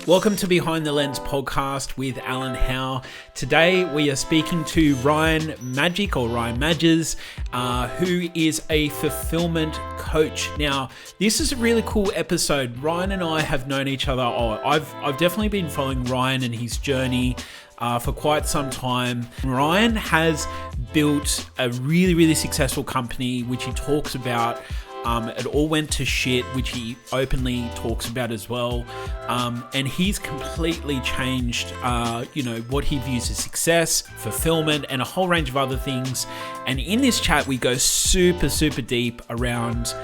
Welcome to Behind the Lens podcast with Alan Howe. Today we are speaking to Ryan Magic or Ryan Madges, who is a fulfillment coach. Now, this is a really cool episode. Ryan and I have known each other. I've definitely been following Ryan and his journey for quite some time. Ryan has built a really successful company, which he talks about. It all went to shit, which he openly talks about as well. And he's completely changed, what he views as success, fulfillment, and a whole range of other things. And in this chat, we go super deep around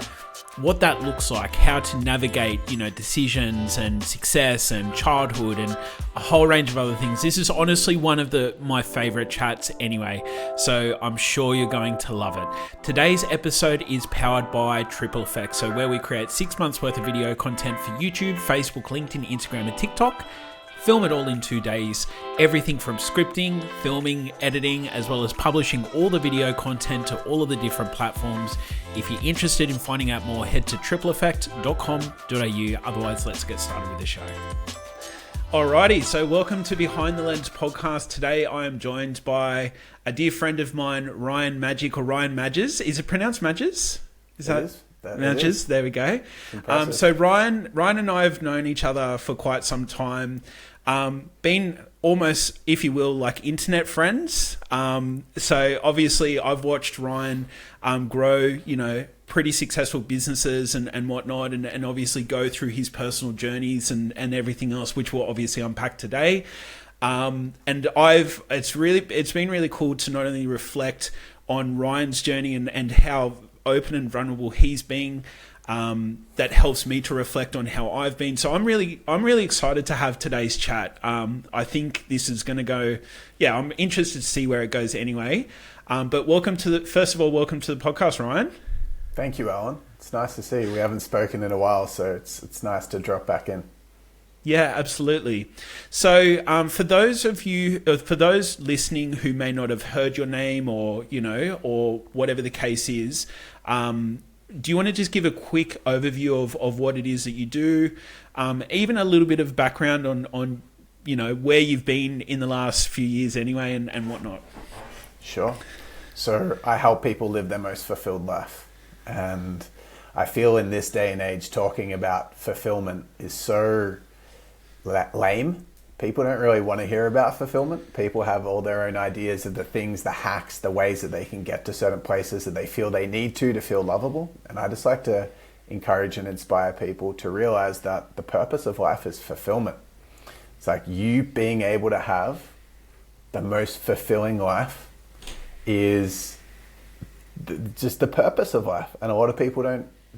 what that looks like, how to navigate, decisions and success and childhood and a whole range of other things. This is honestly one of my favorite chats anyway, so I'm sure you're going to love it. Today's episode is powered by Triple Effect, so where we create 6 months worth of video content for YouTube, Facebook, LinkedIn, Instagram, and TikTok. Film it all in 2 days. Everything from scripting, filming, editing, as well as publishing all the video content to all of the different platforms. If you're interested in finding out more, head to tripleeffect.com.au. Otherwise, let's get started with the show. Alrighty, so welcome to Behind the Lens podcast. Today I am joined by a dear friend of mine, Ryan Magic or Ryan Madges. Is it pronounced Madges? Is that Madges? There we go. So Ryan and I have known each other for quite some time. Been almost, if you will, like internet friends. So obviously I've watched Ryan grow, pretty successful businesses and whatnot, and obviously go through his personal journeys and everything else, which we'll obviously unpack today. And it's been really cool to not only reflect on Ryan's journey and how open and vulnerable he's being. That helps me to reflect on how I've been. So I'm really excited to have today's chat. I think this is going to go. Yeah, I'm interested to see where it goes anyway. But welcome to the podcast, Ryan. Thank you, Alan. It's nice to see you. We haven't spoken in a while, so it's nice to drop back in. Yeah, absolutely. So for those listening who may not have heard your name or whatever the case is, do you want to just give a quick overview of what it is that you do? Even a little bit of background on where you've been in the last few years anyway and whatnot. Sure. So I help people live their most fulfilled life. And I feel in this day and age, talking about fulfillment is so lame. People don't really want to hear about fulfillment. People have all their own ideas of the things, the hacks, the ways that they can get to certain places that they feel they need to feel lovable. And I just like to encourage and inspire people to realize that the purpose of life is fulfillment. It's like you being able to have the most fulfilling life is just the purpose of life. And a lot of people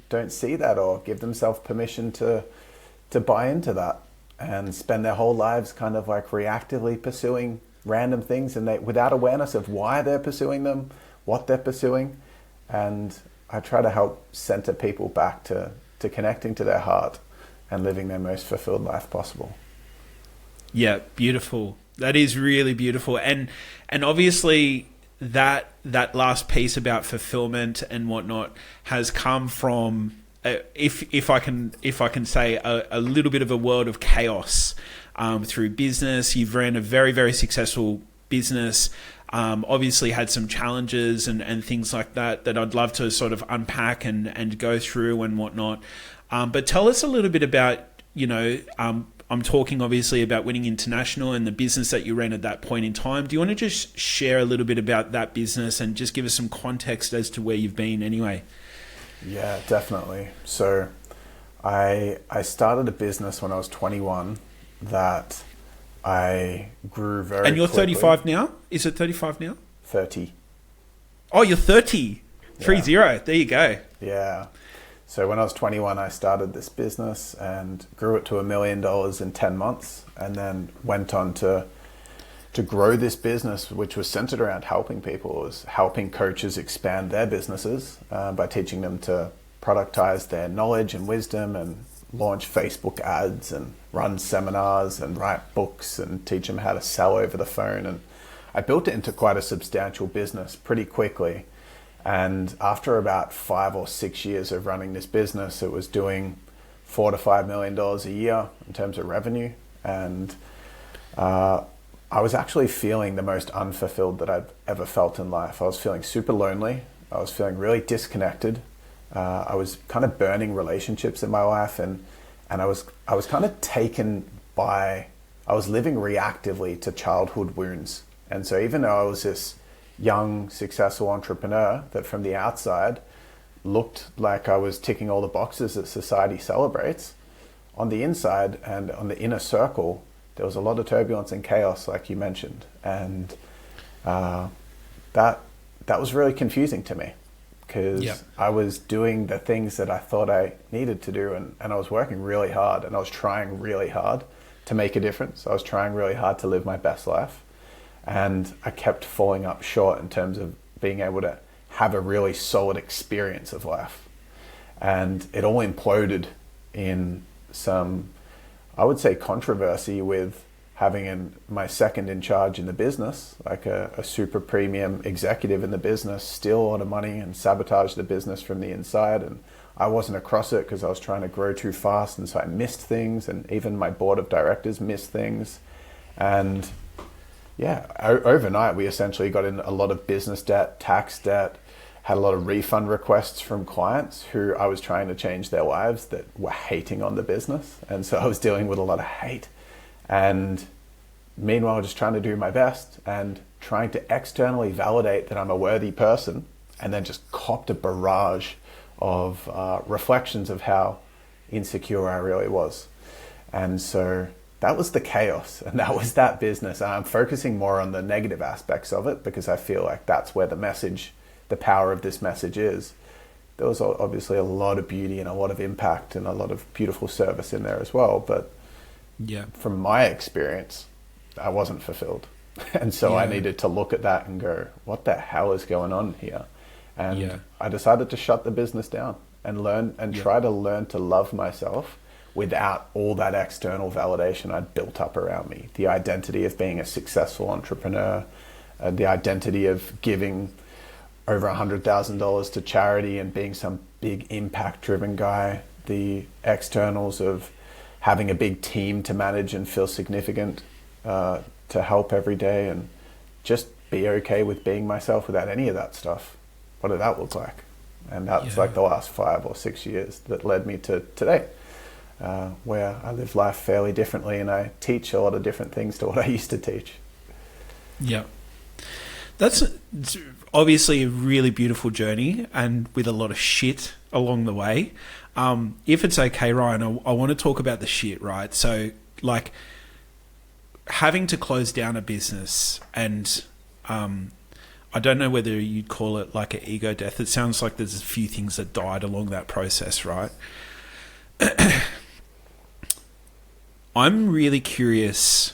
don't see that or give themselves permission to buy into that, and spend their whole lives kind of like reactively pursuing random things and without awareness of why they're pursuing them, what they're pursuing. And I try to help center people back to connecting to their heart and living their most fulfilled life possible. Yeah, beautiful. That is really beautiful. And obviously that last piece about fulfillment and whatnot has come from if I can say a little bit of a world of chaos through business. You've ran a very successful business, obviously had some challenges and things like that I'd love to sort of unpack and go through and whatnot. But tell us a little bit about, I'm talking obviously about Winning International and the business that you ran at that point in time. Do you want to just share a little bit about that business and just give us some context as to where you've been anyway? Yeah, definitely. So I started a business when I was 21 that I grew very quickly. And you're 35 now? Is it 35 now? 30. Oh, you're 30. Yeah. 30. There you go. Yeah. So when I was 21, I started this business and grew it to $1 million in 10 months, and then went on to grow this business, which was centered around helping people. It was helping coaches expand their businesses by teaching them to productize their knowledge and wisdom and launch Facebook ads and run seminars and write books and teach them how to sell over the phone. And I built it into quite a substantial business pretty quickly. And after about 5 or 6 years of running this business, it was doing $4 to $5 million a year in terms of revenue. And I was actually feeling the most unfulfilled that I've ever felt in life. I was feeling super lonely. I was feeling really disconnected. I was kind of burning relationships in my life, and I was kind of taken by, I was living reactively to childhood wounds. And so even though I was this young, successful entrepreneur that from the outside looked like I was ticking all the boxes that society celebrates, on the inside and on the inner circle, there was a lot of turbulence and chaos, like you mentioned. And that was really confusing to me, because I was doing the things that I thought I needed to do, and I was working really hard, and I was trying really hard to make a difference. I was trying really hard to live my best life, and I kept falling up short in terms of being able to have a really solid experience of life. And it all imploded in some, I would say, controversy with having my second in charge in the business, like a super premium executive in the business, steal a lot of money and sabotage the business from the inside. And I wasn't across it because I was trying to grow too fast, and so I missed things, and even my board of directors missed things. And yeah, overnight we essentially got in a lot of business debt, tax debt, had a lot of refund requests from clients who I was trying to change their lives that were hating on the business. And so I was dealing with a lot of hate, and meanwhile just trying to do my best and trying to externally validate that I'm a worthy person, and then just copped a barrage of reflections of how insecure I really was. And so that was the chaos, and that was that business. I'm focusing more on the negative aspects of it because I feel like that's where the power of this message is. There was obviously a lot of beauty and a lot of impact and a lot of beautiful service in there as well. But from my experience, I wasn't fulfilled. And so I needed to look at that and go, what the hell is going on here? And I decided to shut the business down and try to learn to love myself without all that external validation I'd built up around me. The identity of being a successful entrepreneur, the identity of giving over $100,000 to charity and being some big impact-driven guy, the externals of having a big team to manage and feel significant to help every day, and just be okay with being myself without any of that stuff. What did that look like? And that's like the last 5 or 6 years that led me to today, where I live life fairly differently, and I teach a lot of different things to what I used to teach. Yeah. That's obviously a really beautiful journey, and with a lot of shit along the way. If it's okay, Ryan, I want to talk about the shit, right? So, like, having to close down a business, and I don't know whether you'd call it like an ego death. It sounds like there's a few things that died along that process, right? I'm really curious.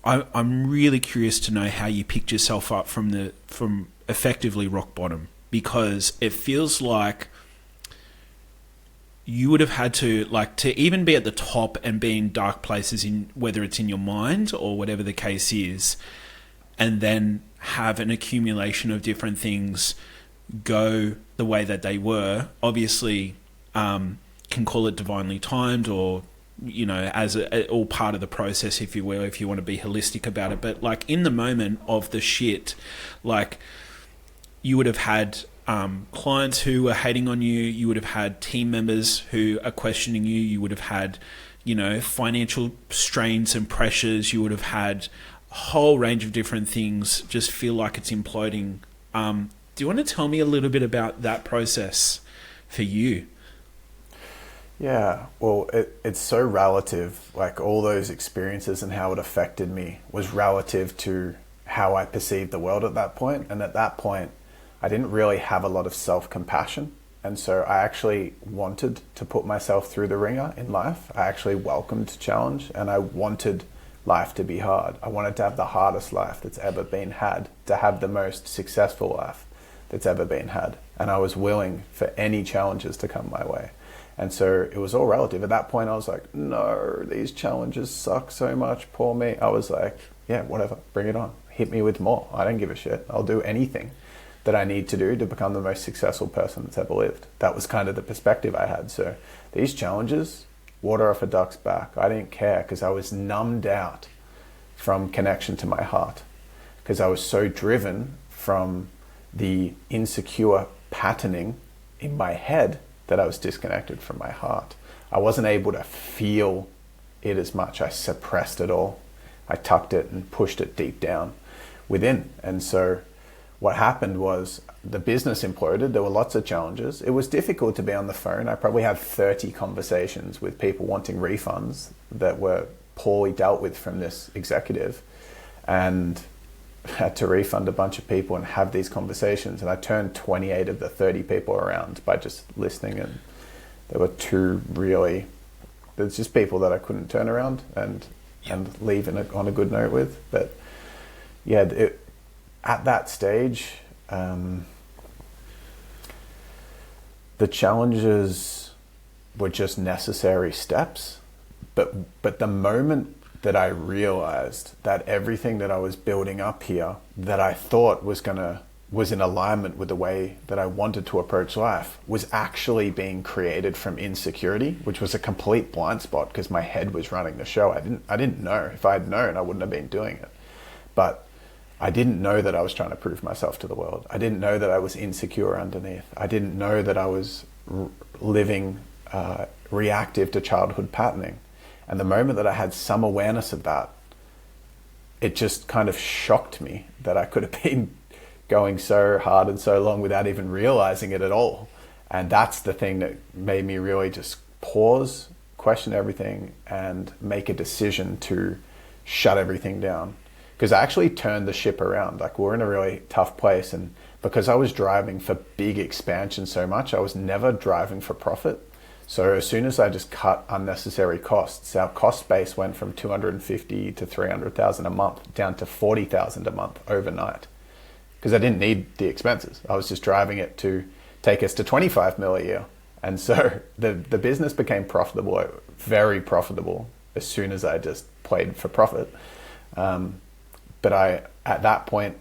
I'm really curious to know how you picked yourself up from effectively rock bottom, because it feels like you would have had to, like, to even be at the top and be in dark places, in whether it's in your mind or whatever the case is, and then have an accumulation of different things go the way that they were. Obviously, can call it divinely timed, or, you know, as all part of the process, if you will, if you want to be holistic about it. But like, in the moment of the shit, like, you would have had clients who were hating on you. You would have had team members who are questioning you. You would have had, you know, financial strains and pressures. You would have had a whole range of different things just feel like it's imploding. Do you want to tell me a little bit about that process for you? Yeah, well, it's so relative. Like, all those experiences and how it affected me was relative to how I perceived the world at that point. And at that point, I didn't really have a lot of self-compassion. And so I actually wanted to put myself through the ringer in life. I actually welcomed challenge, and I wanted life to be hard. I wanted to have the hardest life that's ever been had, to have the most successful life that's ever been had. And I was willing for any challenges to come my way. And so it was all relative. At that point, I was like, no, these challenges suck so much, poor me. I was like, yeah, whatever, bring it on. Hit me with more. I don't give a shit. I'll do anything that I need to do to become the most successful person that's ever lived. That was kind of the perspective I had. So these challenges, water off a duck's back. I didn't care because I was numbed out from connection to my heart, because I was so driven from the insecure patterning in my head that I was disconnected from my heart. I wasn't able to feel it as much. I suppressed it all. I tucked it and pushed it deep down within. And so what happened was the business imploded. There were lots of challenges. It was difficult to be on the phone. I probably had 30 conversations with people wanting refunds that were poorly dealt with from this executive, and had to refund a bunch of people and have these conversations. And I turned 28 of the 30 people around by just listening. And there were there's just people that I couldn't turn around and leave on a good note with. But yeah, at that stage, the challenges were just necessary steps. But the moment that I realized that everything that I was building up here, that I thought was in alignment with the way that I wanted to approach life, was actually being created from insecurity, which was a complete blind spot because my head was running the show. I didn't know. If I had known, I wouldn't have been doing it. But I didn't know that I was trying to prove myself to the world. I didn't know that I was insecure underneath. I didn't know that I was living reactive to childhood patterning. And the moment that I had some awareness of that, it just kind of shocked me that I could have been going so hard and so long without even realizing it at all. And that's the thing that made me really just pause, question everything, and make a decision to shut everything down. Because I actually turned the ship around. Like, we're in a really tough place. And because I was driving for big expansion so much, I was never driving for profit. So as soon as I just cut unnecessary costs, our cost base went from 250 to 300,000 a month down to 40,000 a month overnight, because I didn't need the expenses. I was just driving it to take us to 25 mil a year. And so the business became profitable, very profitable, as soon as I just played for profit. But at that point,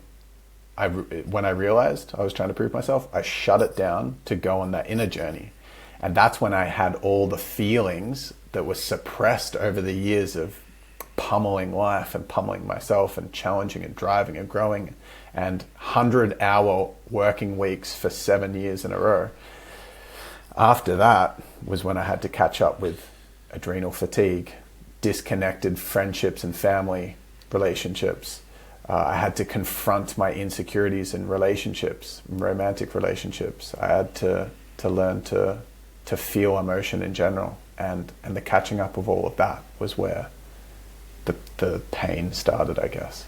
when I realized I was trying to prove myself, I shut it down to go on that inner journey. And that's when I had all the feelings that were suppressed over the years of pummeling life and pummeling myself and challenging and driving and growing, and 100-hour working weeks for 7 years in a row. After that was when I had to catch up with adrenal fatigue, disconnected friendships and family relationships. I had to confront my insecurities in relationships, romantic relationships. I had to learn to feel emotion in general, and the catching up of all of that was where the pain started, I guess.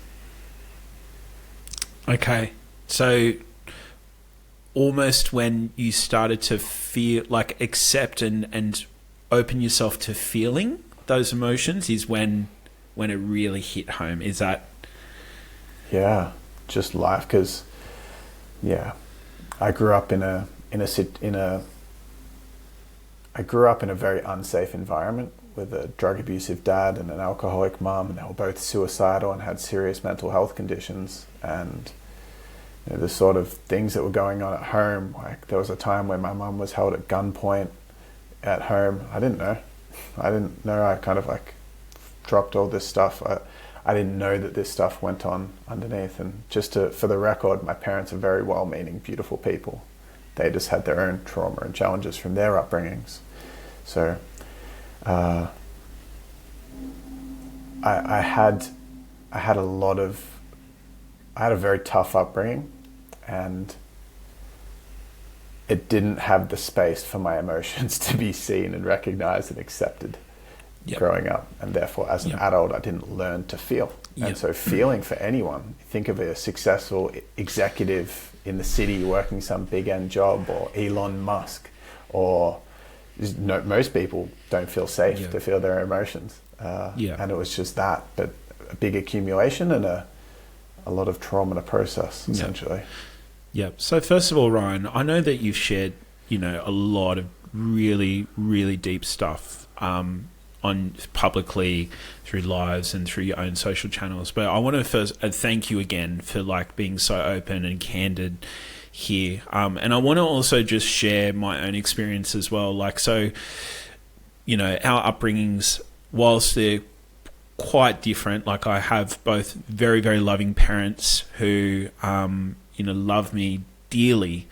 Okay, so almost when you started to feel, like, accept and open yourself to feeling those emotions is when it really hit home. Is that? Yeah, just life. Because I grew up in a very unsafe environment with a drug abusive dad and an alcoholic mom, and they were both suicidal and had serious mental health conditions. And the sort of things that were going on at home, like there was a time when my mom was held at gunpoint at home. I didn't know. I kind of like dropped all this stuff. I didn't know that this stuff went on underneath. And for the record, my parents are very well-meaning, beautiful people. They just had their own trauma and challenges from their upbringings. So I had a very tough upbringing, and it didn't have the space for my emotions to be seen and recognized and accepted growing up. And therefore, as an adult, I didn't learn to feel. And so feeling for anyone, think of a successful executive in the city working some big end job, or Elon Musk, or most people don't feel safe to feel their emotions. And it was just that, but a big accumulation and a lot of trauma to process, essentially. Yeah. So first of all, Ryan, I know that you've shared, a lot of really, really deep stuff on publicly through lives and through your own social channels. But I want to first thank you again for being so open and candid here. And I want to also just share my own experience as well. So our upbringings, whilst they're quite different, like I have both very, very loving parents who, love me dearly.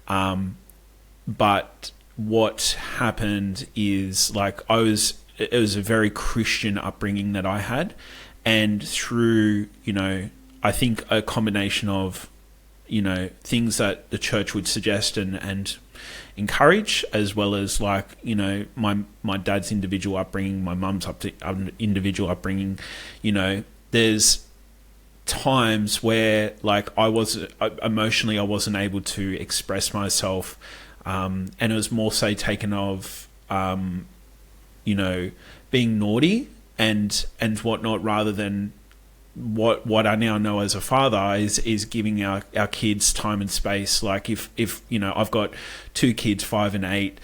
But what happened is, like, it was a very Christian upbringing that I had. And through, I think a combination of, things that the church would suggest and encourage, as well as, like, my dad's individual upbringing, my mum's individual upbringing, there's times where, like, I wasn't able to express myself, and it was more so taken of, being naughty and whatnot, rather than what I now know as a father is giving our kids time and space. Like, if I've got 2 kids, 5 and 8,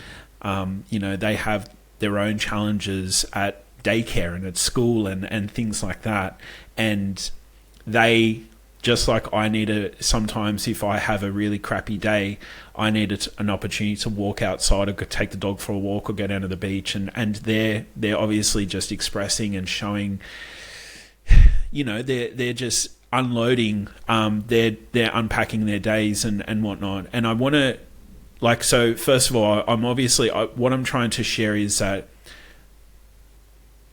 they have their own challenges at daycare and at school and things like that. And they, just like I need sometimes if I have a really crappy day, I need an opportunity to walk outside or go take the dog for a walk or go down to the beach. And they're obviously just expressing and showing, they're just unloading, they're unpacking their days and whatnot. And I want to, like, so first of all, what I'm trying to share is that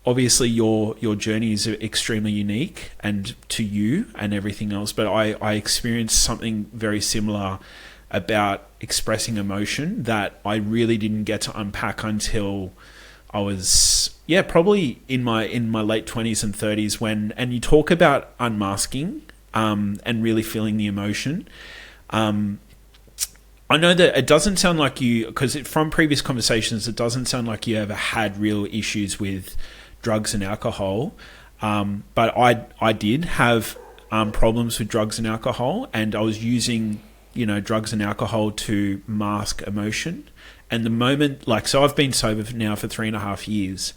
obviously your journey is extremely unique and to you and everything else, but I experienced something very similar about expressing emotion that I really didn't get to unpack until I was probably in my late 20s and 30s, and you talk about unmasking and really feeling the emotion. I know that it doesn't sound like you, because from previous conversations, it doesn't sound like you ever had real issues with drugs and alcohol, but I did have problems with drugs and alcohol, and I was using drugs and alcohol to mask emotion. And the moment, like, so I've been sober now for 3.5 years,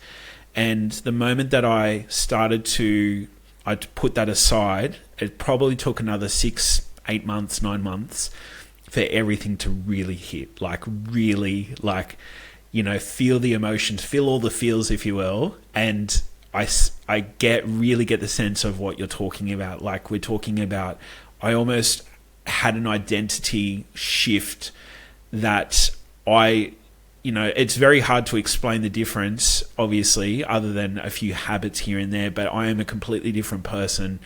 and the moment that I started to put that aside, it probably took another 6, 8 months, 9 months for everything to really hit, like, really, like, feel the emotions, feel all the feels, if you will. And I really get the sense of what you're talking about. Like, we're talking about, I almost had an identity shift that it's very hard to explain the difference, obviously, other than a few habits here and there, but I am a completely different person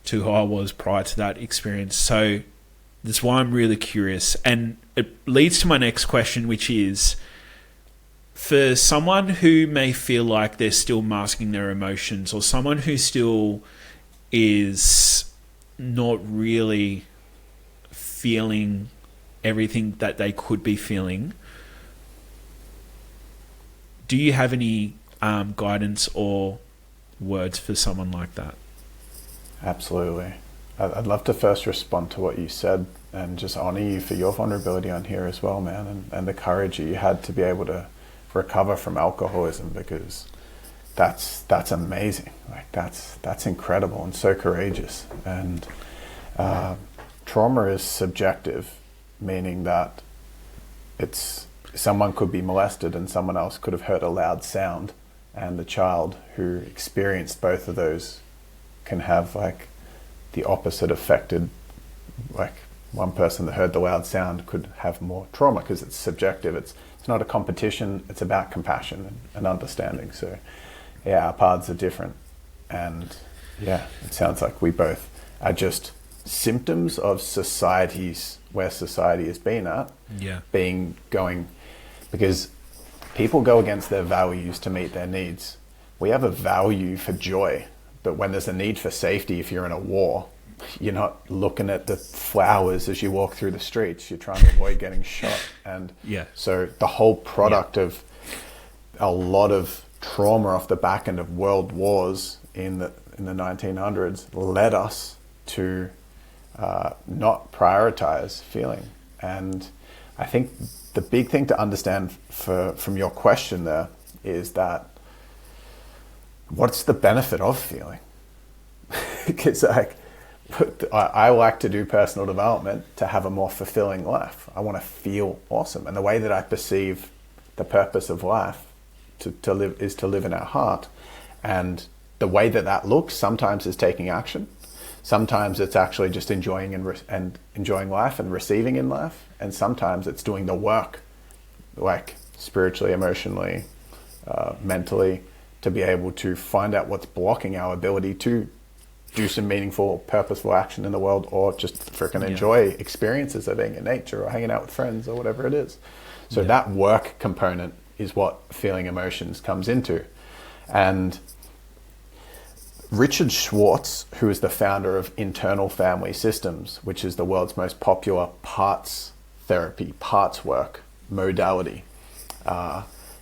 to who I was prior to that experience. So that's why I'm really curious. And it leads to my next question, which is, for someone who may feel like they're still masking their emotions, or someone who still is not really feeling everything that they could be feeling, do you have any guidance or words for someone like that? Absolutely. I'd love to first respond to what you said and just honor you for your vulnerability on here as well, man, and the courage that you had to be able to recover from alcoholism, because that's amazing. Like, that's incredible and so courageous. And trauma is subjective, meaning that someone could be molested and someone else could have heard a loud sound, and the child who experienced both of those can have, like, the opposite affected. Like, one person that heard the loud sound could have more trauma because it's subjective. It's not a competition. It's about compassion and understanding. So yeah, our paths are different, and yeah, it sounds like we both are just symptoms of where society has been at. Going, because people go against their values to meet their needs. We have a value for joy, but when there's a need for safety, if you're in a war, you're not looking at the flowers as you walk through the streets. You're trying to avoid getting shot. And so the whole product of a lot of trauma off the back end of world wars in the 1900s led us to not prioritize feeling. And I think the big thing to understand from your question there is that, what's the benefit of feeling? Because, like, I like to do personal development to have a more fulfilling life. I want to feel awesome. And the way that I perceive the purpose of life to live is to live in our heart. And the way that looks sometimes is taking action. Sometimes it's actually just enjoying and enjoying life and receiving in life. And sometimes it's doing the work, like spiritually, emotionally, mentally, to be able to find out what's blocking our ability to do some meaningful, purposeful action in the world, or just freaking enjoy experiences of being in nature or hanging out with friends or whatever it is. So that work component is what feeling emotions comes into. And Richard Schwartz, who is the founder of Internal Family Systems, which is the world's most popular parts therapy, parts work modality,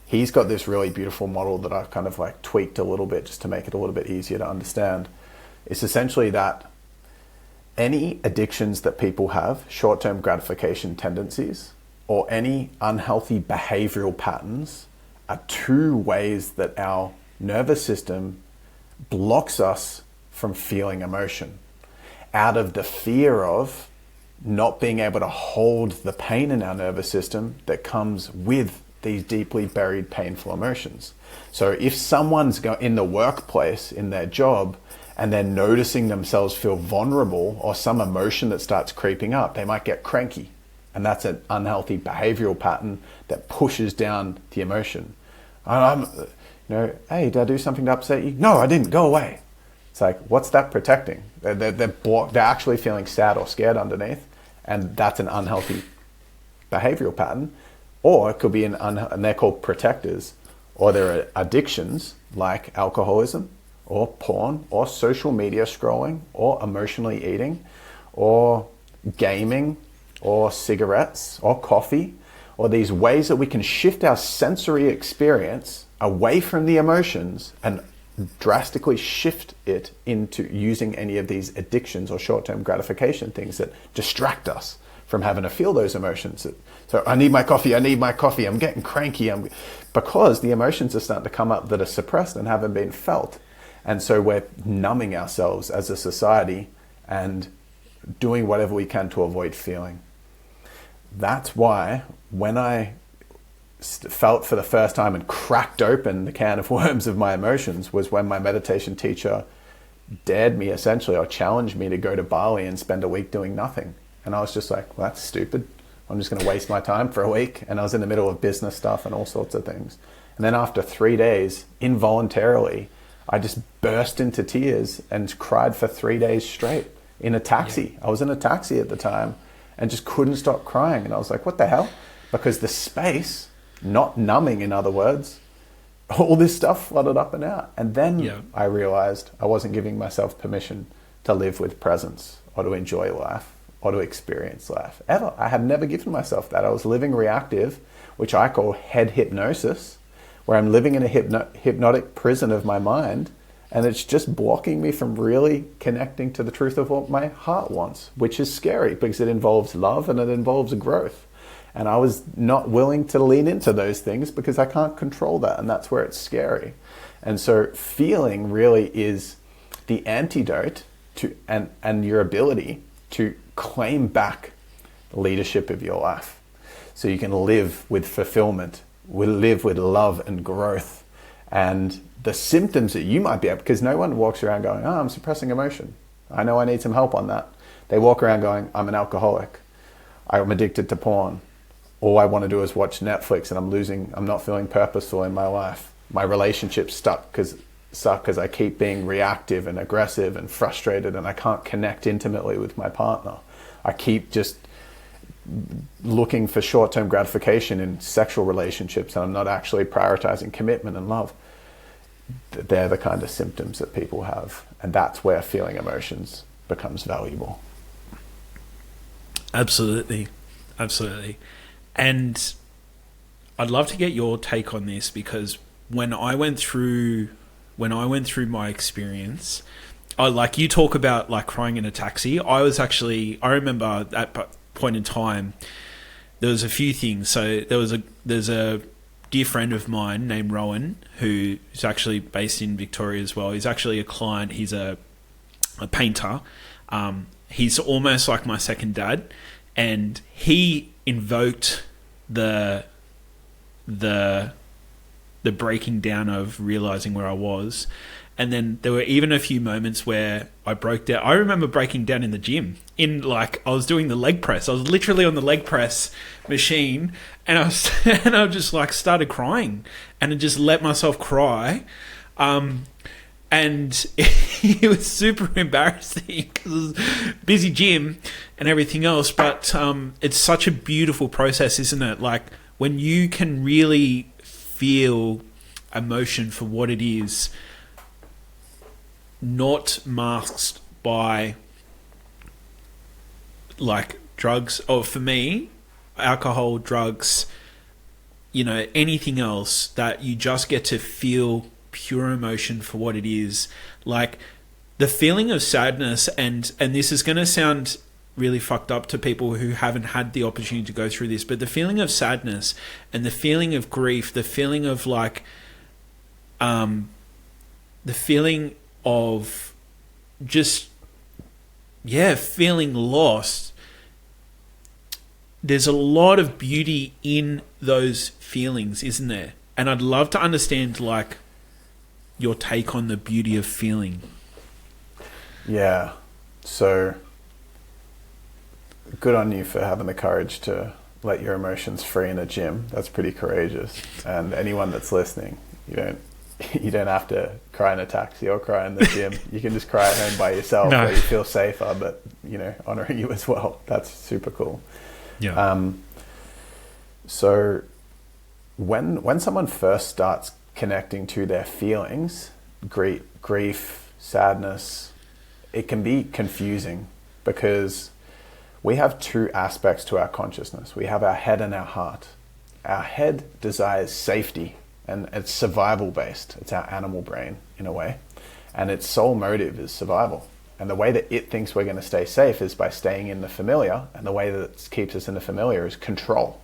he's got this really beautiful model that I've kind of like tweaked a little bit just to make it a little bit easier to understand. It's essentially that any addictions that people have, short-term gratification tendencies, or any unhealthy behavioral patterns are two ways that our nervous system blocks us from feeling emotion out of the fear of not being able to hold the pain in our nervous system that comes with these deeply buried painful emotions. So if someone's in the workplace, in their job, and they're noticing themselves feel vulnerable or some emotion that starts creeping up, they might get cranky. And that's an unhealthy behavioral pattern that pushes down the emotion. Hey, did I do something to upset you? No, I didn't. Go away. It's like, what's that protecting? They're actually feeling sad or scared underneath, and that's an unhealthy behavioral pattern. Or it could be and they're called protectors, or there are addictions like alcoholism, or porn, or social media scrolling, or emotionally eating, or gaming, or cigarettes, or coffee, or these ways that we can shift our sensory experience away from the emotions and drastically shift it into using any of these addictions or short-term gratification things that distract us from having to feel those emotions. So I need my coffee, I'm getting cranky, because the emotions are starting to come up that are suppressed and haven't been felt. And so we're numbing ourselves as a society and doing whatever we can to avoid feeling. That's why when I felt for the first time and cracked open the can of worms of my emotions was when my meditation teacher dared me essentially, or challenged me to go to Bali and spend a week doing nothing. And I was just like, well, that's stupid. I'm just going to waste my time for a week. And I was in the middle of business stuff and all sorts of things. And then after 3 days, involuntarily, I just burst into tears and cried for 3 days straight in a taxi. I was in a taxi at the time and just couldn't stop crying. And I was like, what the hell? Because the space, not numbing in other words, all this stuff flooded up and out. And then I realized I wasn't giving myself permission to live with presence or to enjoy life or to experience life ever. I had never given myself that. I was living reactive, which I call head hypnosis, where I'm living in a hypnotic prison of my mind, and it's just blocking me from really connecting to the truth of what my heart wants, which is scary because it involves love and it involves growth. And I was not willing to lean into those things because I can't control that, and that's where it's scary. And so feeling really is the antidote to and your ability to claim back leadership of your life. So you can live with fulfillment, live with love and growth. And the symptoms that you might be able, because no one walks around going, oh, I'm suppressing emotion. I know I need some help on that. They walk around going, I'm an alcoholic. I'm addicted to porn. All I want to do is watch Netflix and I'm not feeling purposeful in my life. My relationship's stuck because I keep being reactive and aggressive and frustrated, and I can't connect intimately with my partner. I keep just looking for short-term gratification in sexual relationships, and I'm not actually prioritizing commitment and love. They're the kind of symptoms that people have, and that's where feeling emotions becomes valuable. Absolutely. And I'd love to get your take on this, because when I went through my experience, like you talk about like crying in a taxi, I remember at that point in time, there was a few things. So there's a dear friend of mine named Rowan, who is actually based in Victoria as well. He's actually a client. He's a painter. He's almost like my second dad, and he invoked the the breaking down of realizing where I was. And then there were even a few moments where I broke down. I remember breaking down in the gym. I was doing the leg press. I was literally on the leg press machine, and I just like started crying, and I just let myself cry. And it was super embarrassing because it was busy gym and everything else. But it's such a beautiful process, isn't it? Like when you can really feel emotion for what it is, not masked by like drugs, or for me, alcohol, drugs, anything else, that you just get to feel pure emotion for what it is. Like the feeling of sadness, and this is going to sound really fucked up to people who haven't had the opportunity to go through this, but the feeling of sadness and the feeling of grief, the feeling of like the feeling of just feeling lost, there's a lot of beauty in those feelings, isn't there? And I'd love to understand like your take on the beauty of feeling. Yeah. So good on you for having the courage to let your emotions free in a gym. That's pretty courageous. And anyone that's listening, you don't have to cry in a taxi or cry in the gym. You can just cry at home by yourself, where you feel safer, but honoring you as well. That's super cool. Yeah. So when someone first starts connecting to their feelings, grief, sadness, it can be confusing because we have two aspects to our consciousness. We have our head and our heart. Our head desires safety, and it's survival based. It's our animal brain in a way, and its sole motive is survival. And the way that it thinks we're going to stay safe is by staying in the familiar, and the way that it keeps us in the familiar is control,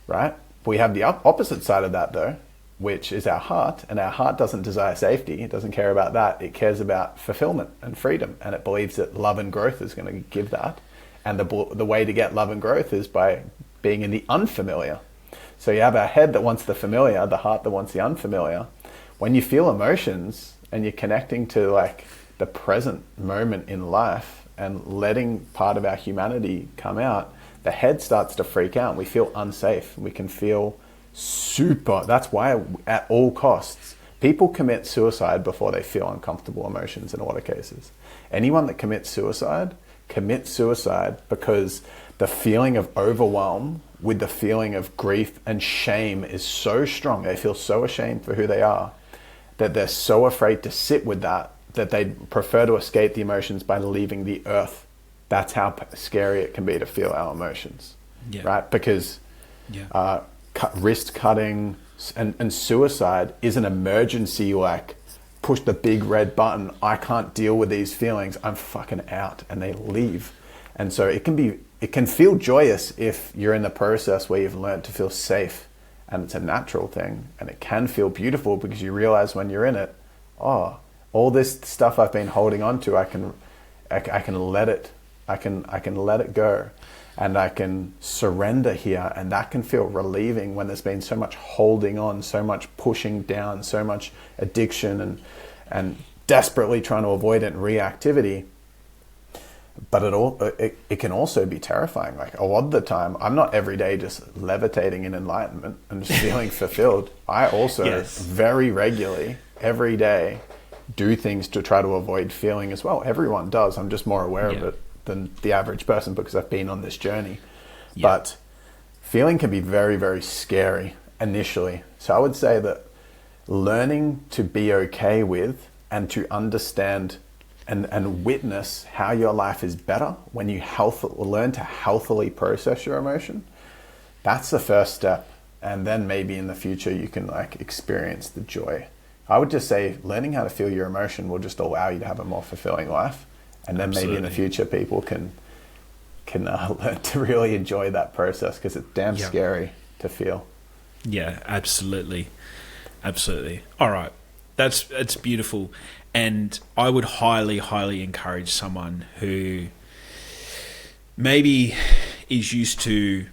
right? We have the opposite side of that though, which is our heart, and our heart doesn't desire safety. It doesn't care about that. It cares about fulfillment and freedom, and it believes that love and growth is going to give that. And the way to get love and growth is by being in the unfamiliar. So you have our head that wants the familiar, the heart that wants the unfamiliar. When you feel emotions and you're connecting to like the present moment in life and letting part of our humanity come out, the head starts to freak out. We feel unsafe. We can feel that's why at all costs, people commit suicide before they feel uncomfortable emotions in a lot of cases. Anyone that commits suicide because the feeling of overwhelm with the feeling of grief and shame is so strong. They feel so ashamed for who they are that they're so afraid to sit with that they prefer to escape the emotions by leaving the earth. That's how scary it can be to feel our emotions, right? Because wrist cutting and suicide is an emergency, like push the big red button. I can't deal with these feelings. I'm fucking out, and they leave. And so it can feel joyous if you're in the process where you've learned to feel safe, and it's a natural thing. And it can feel beautiful because you realize when you're in it, oh, all this stuff I've been holding on to, I can let it. I can let it go, and I can surrender here, and that can feel relieving when there's been so much holding on, so much pushing down, so much addiction and desperately trying to avoid it and reactivity. But it can also be terrifying. Like a lot of the time, I'm not every day just levitating in enlightenment and just feeling fulfilled. I also very regularly, every day, do things to try to avoid feeling as well. Everyone does. I'm just more aware of it than the average person because I've been on this journey. But feeling can be very, very scary initially. So I would say that learning to be okay with and to understand and witness how your life is better when you learn to healthily process your emotion, that's the first step. And then maybe in the future you can like experience the joy. I would just say learning how to feel your emotion will just allow you to have a more fulfilling life. And then maybe in the future people can learn to really enjoy that process, because it's damn scary to feel. Yeah, absolutely. Absolutely. All right. It's beautiful. And I would highly, highly encourage someone who maybe is used to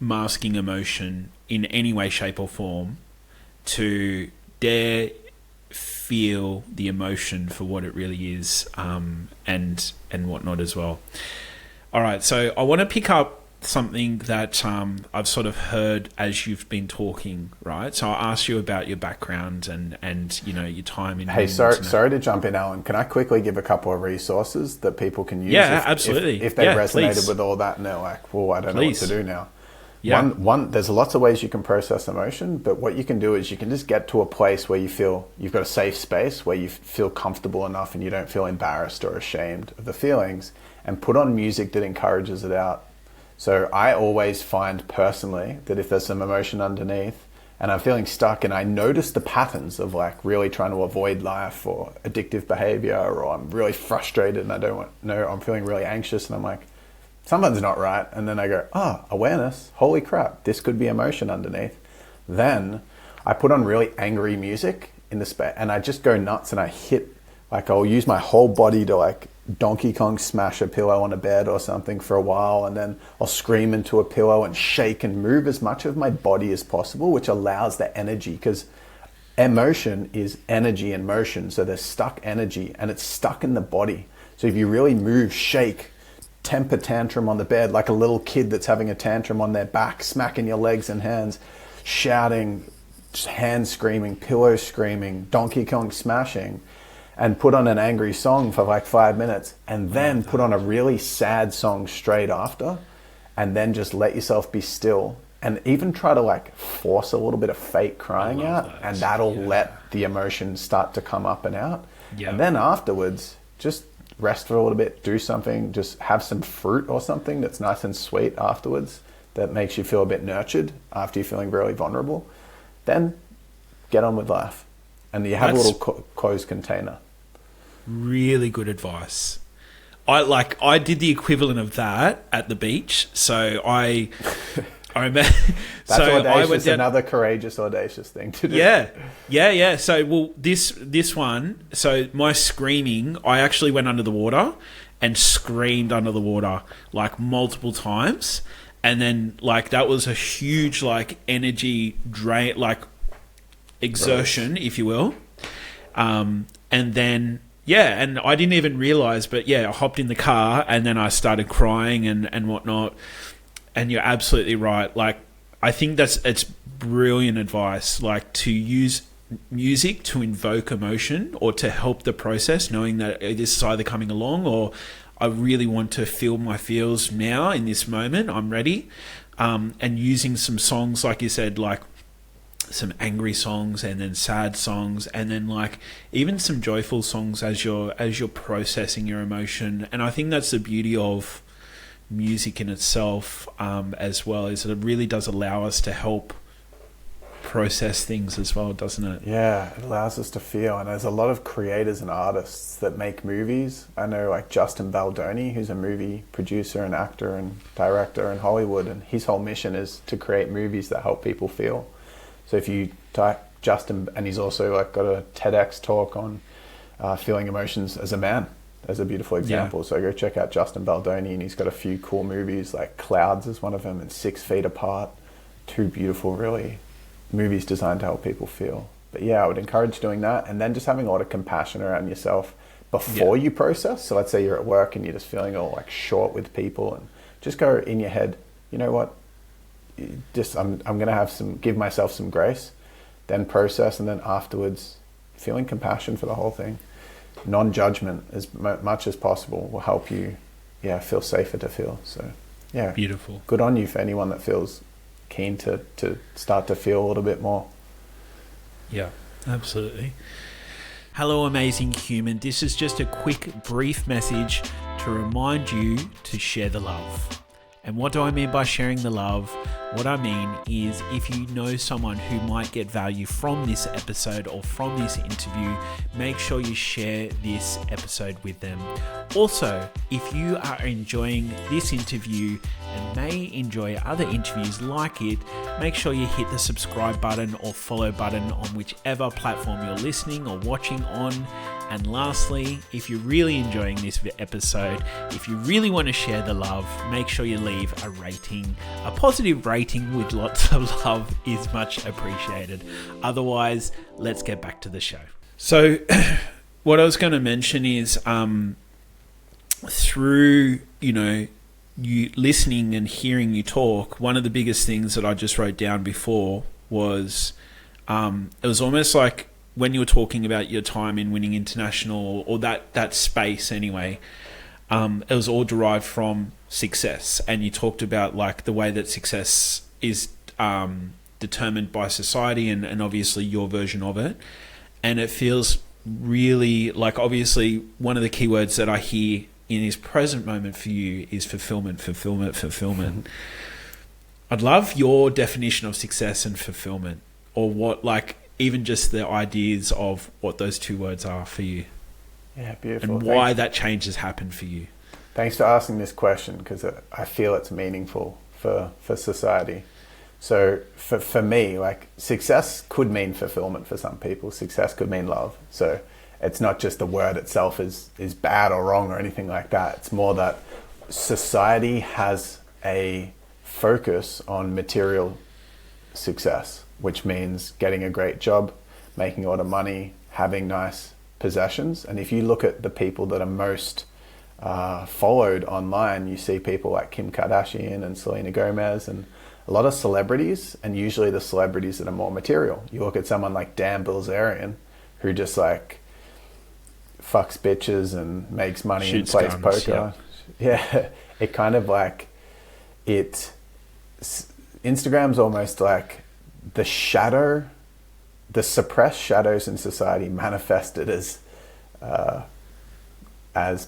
masking emotion in any way, shape or form to dare feel the emotion for what it really is, and whatnot as well. All right, so I want to pick up something that I've sort of heard as you've been talking, right? So I asked you about your background and you know, your time in... Hey, sorry to jump in, Alan. Can I quickly give a couple of resources that people can use? Yeah, absolutely. If they resonated please. with all that and they're like, well, I don't know what to do now. Yeah. One, there's lots of ways you can process emotion, but what you can do is you can just get to a place where you feel you've got a safe space, where you feel comfortable enough and you don't feel embarrassed or ashamed of the feelings, and put on music that encourages it out. So I always find personally that if there's some emotion underneath and I'm feeling stuck and I notice the patterns of like really trying to avoid life or addictive behavior, or I'm really frustrated and I'm feeling really anxious and I'm like, something's not right. And then I go, awareness, holy crap, this could be emotion underneath. Then I put on really angry music in the space and I just go nuts and I hit, like I'll use my whole body to like Donkey Kong smash a pillow on a bed or something for a while, and then I'll scream into a pillow and shake and move as much of my body as possible, which allows the energy, because emotion is energy in motion. So there's stuck energy and it's stuck in the body. So if you really move, shake, temper tantrum on the bed, like a little kid that's having a tantrum on their back, smacking your legs and hands, shouting, hand screaming, pillow screaming, Donkey Kong smashing, and put on an angry song for like 5 minutes, and then put on a really sad song straight after, and then just let yourself be still, and even try to like force a little bit of fake crying out, and that'll let the emotion start to come up and out. And then afterwards, just rest for a little bit, do something, just have some fruit or something that's nice and sweet afterwards that makes you feel a bit nurtured after you're feeling really vulnerable. Then get on with life. And you have a little closed container. Really good advice. I did the equivalent of that at the beach. So I remember. That's so audacious. Another courageous, audacious thing to do. Yeah. So this one. So my screaming, I actually went under the water and screamed under the water like multiple times, and then like that was a huge like energy drain, like exertion, if you will. And then. Yeah, and I didn't even realize, but yeah, I hopped in the car and then I started crying and whatnot. And you're absolutely right. Like, I think it's brilliant advice, like to use music to invoke emotion or to help the process, knowing that this is either coming along or I really want to feel my feels now in this moment. I'm ready. And using some songs, like you said, like some angry songs and then sad songs and then like even some joyful songs as you're processing your emotion. And I think that's the beauty of music in itself, as well, is that it really does allow us to help process things as well, doesn't it? Yeah, it allows us to feel. And there's a lot of creators and artists that make movies. I know like Justin Baldoni, who's a movie producer and actor and director in Hollywood, and his whole mission is to create movies that help people feel. So if you type Justin, and he's also like got a TEDx talk on feeling emotions as a man, as a beautiful example. So go check out Justin Baldoni, and he's got a few cool movies, like Clouds is one of them, and 6 Feet Apart. 2 beautiful, really, movies designed to help people feel. But yeah, I would encourage doing that, and then just having a lot of compassion around yourself before you process. So let's say you're at work and you're just feeling all like short with people, and just go in your head, you know what? I'm going to give myself some grace, then process, and then afterwards feeling compassion for the whole thing. Non-judgment as much as possible will help you feel safer to feel. So yeah, beautiful. Good on you for anyone that feels keen to start to feel a little bit more. Yeah, absolutely. Hello, amazing human. This is just a quick, brief message to remind you to share the love. And what do I mean by sharing the love? What I mean is, if you know someone who might get value from this episode or from this interview, make sure you share this episode with them. Also, if you are enjoying this interview and may enjoy other interviews like it, make sure you hit the subscribe button or follow button on whichever platform you're listening or watching on. And lastly, if you're really enjoying this episode, if you really want to share the love, make sure you leave a rating, a positive rating rating with lots of love is much appreciated. Otherwise, let's get back to the show. So what I was going to mention is through, you listening and hearing you talk, one of the biggest things that I just wrote down before was it was almost like when you were talking about your time in Winning International, or that space anyway, it was all derived from success. And you talked about like the way that success is determined by society and obviously your version of it. And it feels really like, obviously, one of the key words that I hear in this present moment for you is fulfillment. I'd love your definition of success and fulfillment, or what, like, even just the ideas of what those two words are for you. Yeah, beautiful. And why that change has happened for you. Thanks for asking this question, because I feel it's meaningful for society. So for me, like, success could mean fulfillment for some people. Success could mean love. So it's not just the word itself is bad or wrong or anything like that. It's more that society has a focus on material success, which means getting a great job, making a lot of money, having nice possessions. And if you look at the people that are most followed online, you see people like Kim Kardashian and Selena Gomez and a lot of celebrities, and usually the celebrities that are more material. You look at someone like Dan Bilzerian, who just like fucks bitches and makes money and plays poker. Yeah, it kind of like Instagram's almost like the suppressed shadows in society manifested as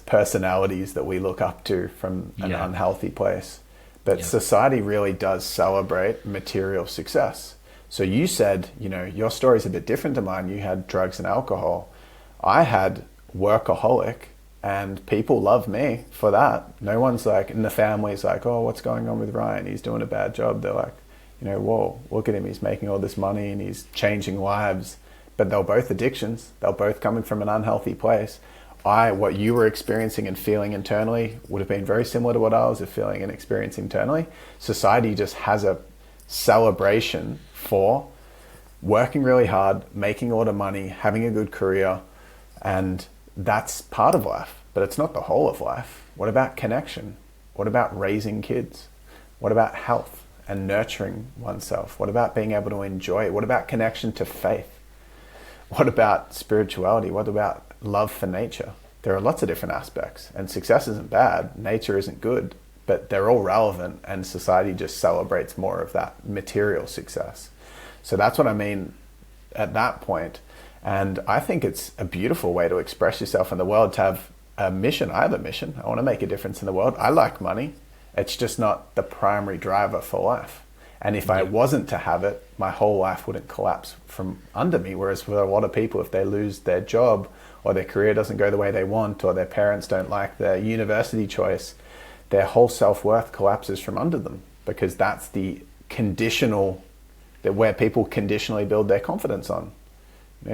personalities that we look up to from an unhealthy place. But society really does celebrate material success. So you said, your story's a bit different to mine. You had drugs and alcohol. I had workaholic, and people love me for that. No one's like, in the family's like, oh, what's going on with Ryan? He's doing a bad job. They're like, whoa, look at him. He's making all this money and he's changing lives. But they're both addictions. They're both coming from an unhealthy place. What you were experiencing and feeling internally would have been very similar to what I was feeling and experiencing internally. Society just has a celebration for working really hard, making a lot of money, having a good career, and that's part of life, but it's not the whole of life. What about connection? What about raising kids? What about health and nurturing oneself? What about being able to enjoy it? What about connection to faith? What about spirituality? What about love for nature? There are lots of different aspects, and success isn't bad, nature isn't good, but they're all relevant, and society just celebrates more of that material success. So that's what I mean at that point. And I think it's a beautiful way to express yourself in the world, to have a mission. I have a mission. I want to make a difference in the world. I like money. It's just not the primary driver for life. And if I wasn't to have it, my whole life wouldn't collapse from under me. Whereas for a lot of people, if they lose their job, or their career doesn't go the way they want, or their parents don't like their university choice, their whole self-worth collapses from under them, because that's the where people conditionally build their confidence on.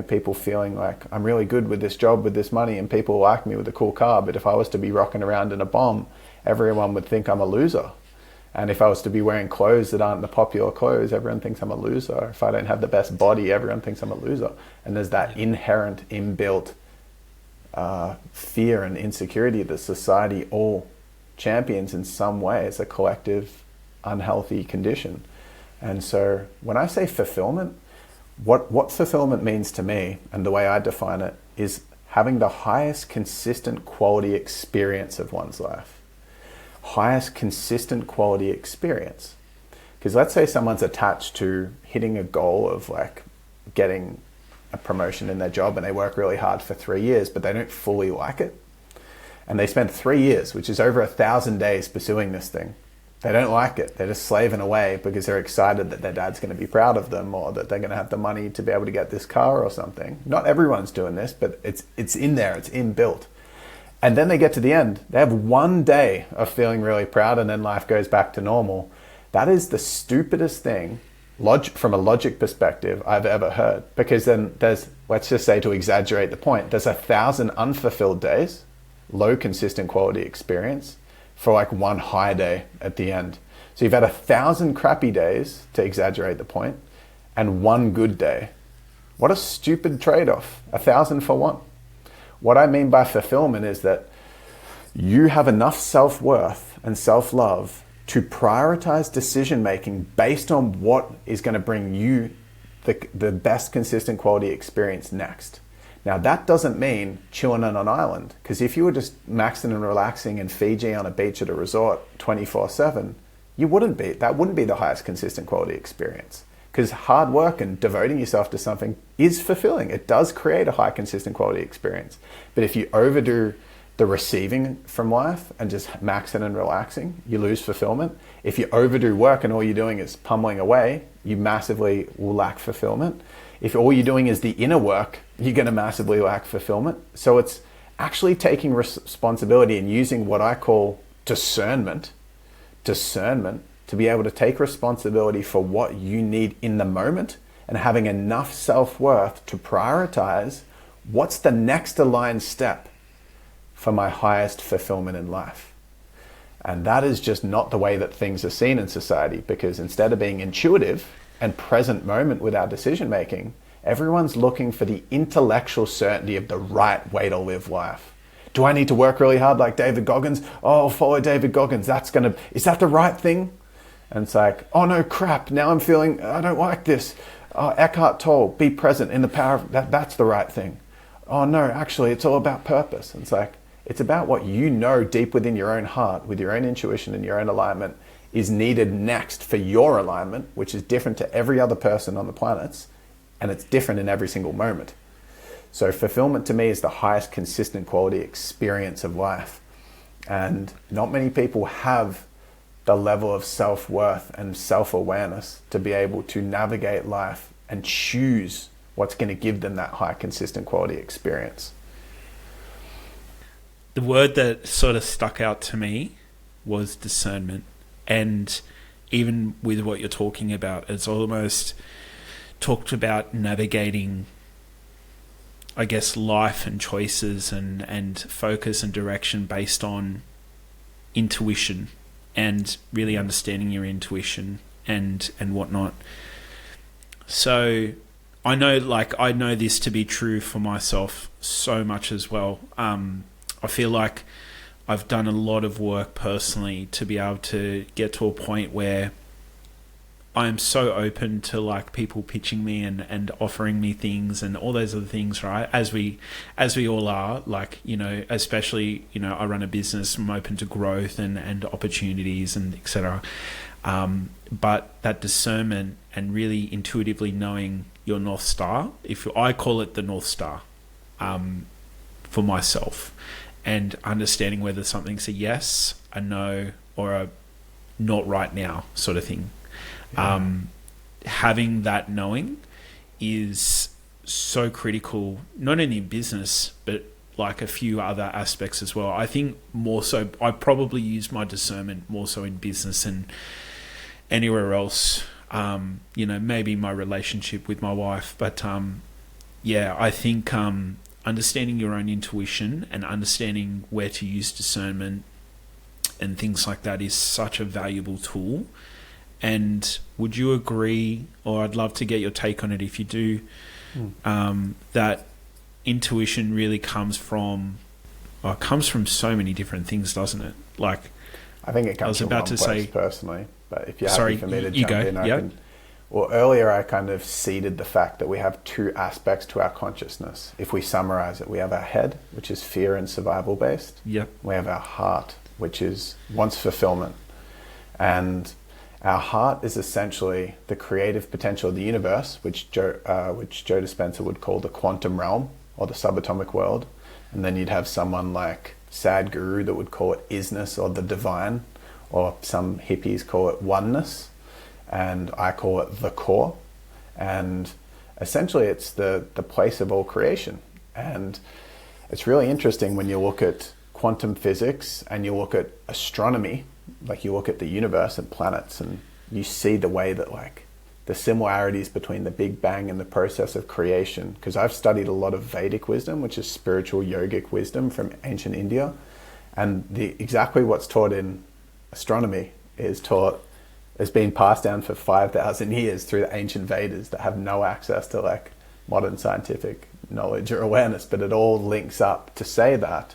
People feeling like, I'm really good with this job, with this money, and people like me with a cool car, but if I was to be rocking around in a bomb, everyone would think I'm a loser. And if I was to be wearing clothes that aren't the popular clothes, everyone thinks I'm a loser. If I don't have the best body, everyone thinks I'm a loser. And there's that inherent, inbuilt fear and insecurity that society all champions in some way. It's a collective, unhealthy condition. And so when I say fulfillment, what fulfillment means to me, and the way I define it, is having the highest consistent quality experience of one's life. Highest consistent quality experience. Because let's say someone's attached to hitting a goal of like getting a promotion in their job, and they work really hard for 3 years, but they don't fully like it. And they spend 3 years, which is over 1,000 days, pursuing this thing. They don't like it. They're just slaving away because they're excited that their dad's going to be proud of them, or that they're going to have the money to be able to get this car or something. Not everyone's doing this, but it's in there, it's inbuilt. And then they get to the end. They have 1 day of feeling really proud, and then life goes back to normal. That is the stupidest thing, from a logic perspective, I've ever heard. Because then there's, let's just say, to exaggerate the point, there's 1,000 unfulfilled days, low consistent quality experience, for like one high day at the end. So you've had 1,000 crappy days, to exaggerate the point, and one good day. What a stupid trade-off, 1,000 for one. What I mean by fulfillment is that you have enough self-worth and self-love to prioritize decision-making based on what is going to bring you the best consistent quality experience next. Now, that doesn't mean chilling on an island, because if you were just maxing and relaxing in Fiji on a beach at a resort 24/7, that wouldn't be the highest consistent quality experience. Because hard work and devoting yourself to something is fulfilling. It does create a high consistent quality experience. But if you overdo the receiving from life and just maxing and relaxing, you lose fulfillment. If you overdo work and all you're doing is pummeling away, you massively will lack fulfillment. If all you're doing is the inner work, you're going to massively lack fulfillment. So it's actually taking responsibility and using what I call discernment to be able to take responsibility for what you need in the moment and having enough self-worth to prioritize what's the next aligned step for my highest fulfillment in life. And that is just not the way that things are seen in society, because instead of being intuitive and present moment with our decision making, everyone's looking for the intellectual certainty of the right way to live life. Do I need to work really hard like David Goggins? Oh, I'll follow David Goggins. Is that the right thing? And it's like, oh no, crap. Now I'm feeling, I don't like this. Eckhart Tolle, be present in the power of that. That's the right thing. Oh no, actually it's all about purpose. And it's like, it's about what you know deep within your own heart, with your own intuition and your own alignment, is needed next for your alignment, which is different to every other person on the planet, and it's different in every single moment. So fulfillment to me is the highest consistent quality experience of life. And not many people have the level of self-worth and self-awareness to be able to navigate life and choose what's going to give them that high consistent quality experience. The word that sort of stuck out to me was discernment. And even with what you're talking about, it's almost talked about navigating, I guess, life and choices and focus and direction based on intuition and really understanding your intuition and whatnot. So I know this to be true for myself so much as well. I feel like I've done a lot of work personally to be able to get to a point where I'm so open to like people pitching me and offering me things and all those other things, right? As we all are, like, you know, especially, you know, I run a business, I'm open to growth and opportunities and etc. But that discernment and really intuitively knowing your North Star, I call it the North Star, for myself, and understanding whether something's a yes, a no, or a not right now sort of thing. Yeah. Having that knowing is so critical, not only in business, but like a few other aspects as well. I think more so, I probably use my discernment more so in business and anywhere else. You know, maybe my relationship with my wife, but I think understanding your own intuition and understanding where to use discernment and things like that is such a valuable tool. And would you agree, or I'd love to get your take on it if you do, that intuition really comes from so many different things, doesn't it? Like, I think it comes from one place personally, but if you're happy for me to jump in, I can. Well, earlier I kind of seeded the fact that we have two aspects to our consciousness. If we summarize it, we have our head, which is fear and survival based. Yep. We have our heart, which wants fulfillment. And our heart is essentially the creative potential of the universe, which Joe Dispenza would call the quantum realm or the subatomic world. And then you'd have someone like Sadhguru that would call it isness or the divine, or some hippies call it oneness. And I call it the core. And essentially it's the place of all creation. And it's really interesting when you look at quantum physics and you look at astronomy, like you look at the universe and planets, and you see the way that like the similarities between the Big Bang and the process of creation. Because I've studied a lot of Vedic wisdom, which is spiritual yogic wisdom from ancient India. And exactly what's taught in astronomy is taught has been passed down for 5,000 years through the ancient Vedas that have no access to like modern scientific knowledge or awareness, but it all links up to say that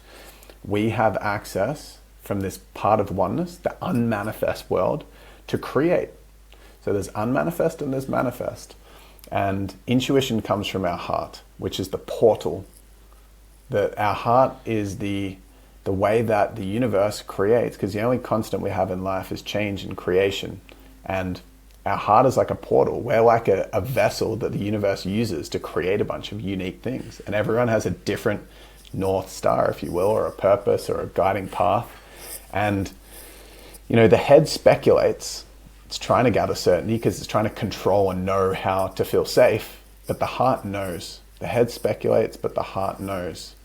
we have access from this part of oneness, the unmanifest world, to create. So there's unmanifest and there's manifest. And intuition comes from our heart, which is the portal. That our heart is the way that the universe creates, because the only constant we have in life is change and creation. And our heart is like a portal. We're like a vessel that the universe uses to create a bunch of unique things. And everyone has a different North Star, if you will, or a purpose or a guiding path. And, you know, the head speculates. It's trying to gather certainty because it's trying to control and know how to feel safe. But the heart knows. The head speculates, but the heart knows.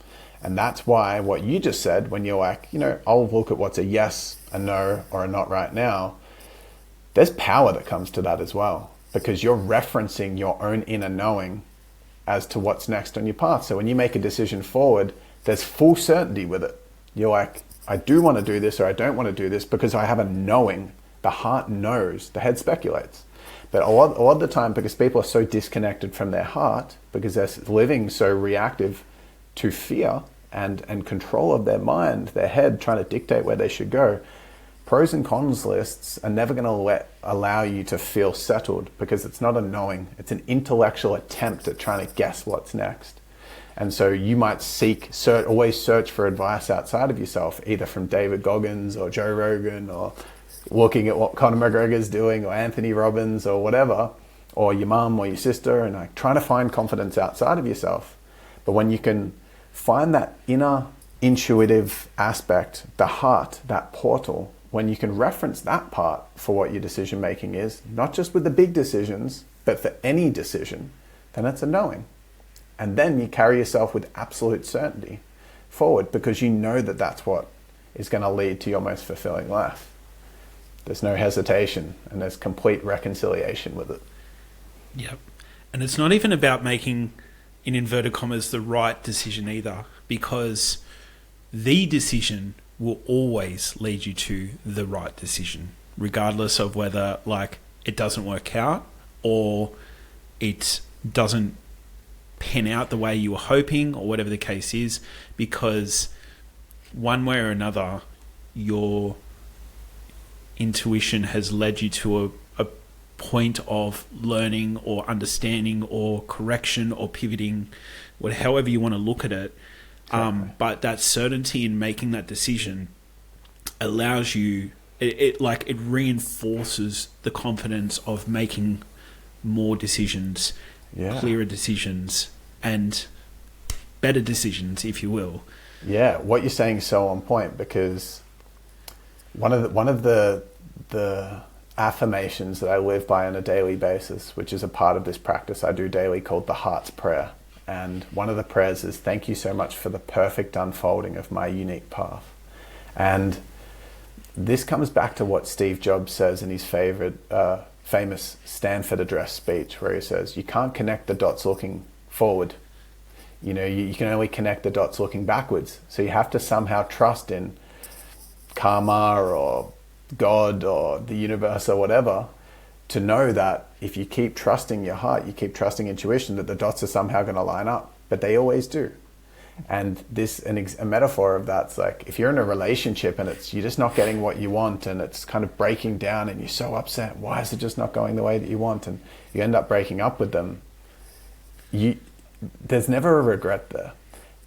And that's why what you just said, when you're like, you know, I'll look at what's a yes, a no, or a not right now. There's power that comes to that as well, because you're referencing your own inner knowing as to what's next on your path. So when you make a decision forward, there's full certainty with it. You're like, I do want to do this, or I don't want to do this, because I have a knowing. The heart knows, the head speculates. But a lot of the time, because people are so disconnected from their heart, because they're living so reactive to fear and control of their mind, their head trying to dictate where they should go, pros and cons lists are never going to allow you to feel settled, because it's not a knowing. It's an intellectual attempt at trying to guess what's next. And so you might always search for advice outside of yourself, either from David Goggins or Joe Rogan, or looking at what Conor McGregor's doing, or Anthony Robbins, or whatever, or your mum or your sister, and like trying to find confidence outside of yourself. But when you can find that inner intuitive aspect, the heart, that portal, when you can reference that part for what your decision making is, not just with the big decisions, but for any decision, then it's a knowing. And then you carry yourself with absolute certainty forward, because you know that that's what is going to lead to your most fulfilling life. There's no hesitation, and there's complete reconciliation with it. Yep. And it's not even about making, in inverted commas, the right decision either, because the decision will always lead you to the right decision, regardless of whether like it doesn't work out or it doesn't pan out the way you were hoping, or whatever the case is, because one way or another, your intuition has led you to a point of learning or understanding or correction or pivoting, however you want to look at it. But that certainty in making that decision allows you, it reinforces the confidence of making more decisions, clearer decisions, and better decisions, if you will. Yeah, what you're saying is so on point, because one of the affirmations that I live by on a daily basis, which is a part of this practice I do daily, called the Heart's Prayer. And one of the prayers is, thank you so much for the perfect unfolding of my unique path. And this comes back to what Steve Jobs says in his famous Stanford address speech, where he says, you can't connect the dots looking forward. You know, you can only connect the dots looking backwards. So you have to somehow trust in karma or God or the universe or whatever, to know that if you keep trusting your heart, you keep trusting intuition, that the dots are somehow going to line up. But they always do. And a metaphor of that's like, if you're in a relationship and you're just not getting what you want, and it's kind of breaking down, and you're so upset, why is it just not going the way that you want? And you end up breaking up with them. There's never a regret there.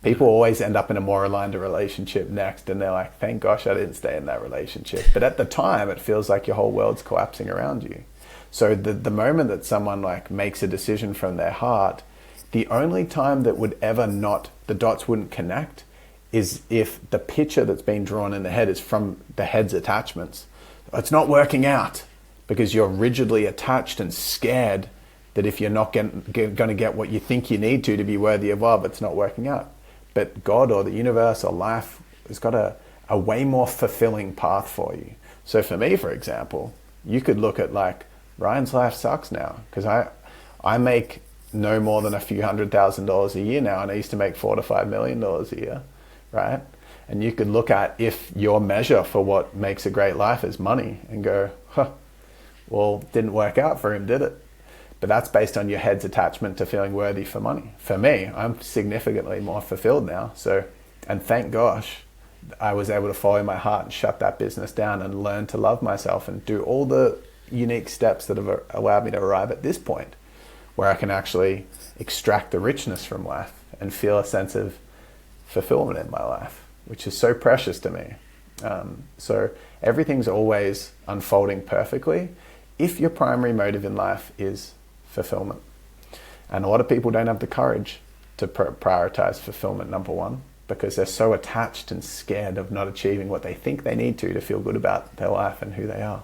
People always end up in a more aligned relationship next, and they're like, thank gosh I didn't stay in that relationship. But at the time, it feels like your whole world's collapsing around you. So the moment that someone like makes a decision from their heart, the only time that would ever the dots wouldn't connect is if the picture that's been drawn in the head is from the head's attachments. It's not working out because you're rigidly attached and scared that if you're not going to get what you think you need to be worthy of love, it's not working out. But God or the universe or life has got a way more fulfilling path for you. So for me, for example, you could look at like, Ryan's life sucks now because I make no more than a few $100,000 a year now, and I used to make $4 to $5 million a year, right? And you could look at, if your measure for what makes a great life is money, and go, Well, didn't work out for him, did it? But that's based on your head's attachment to feeling worthy for money. For me, I'm significantly more fulfilled now. So, and thank gosh, I was able to follow my heart and shut that business down and learn to love myself and do all the unique steps that have allowed me to arrive at this point where I can actually extract the richness from life and feel a sense of fulfillment in my life, which is so precious to me. So everything's always unfolding perfectly if your primary motive in life is fulfillment. And a lot of people don't have the courage to prioritize fulfillment, number one, because they're so attached and scared of not achieving what they think they need to feel good about their life and who they are.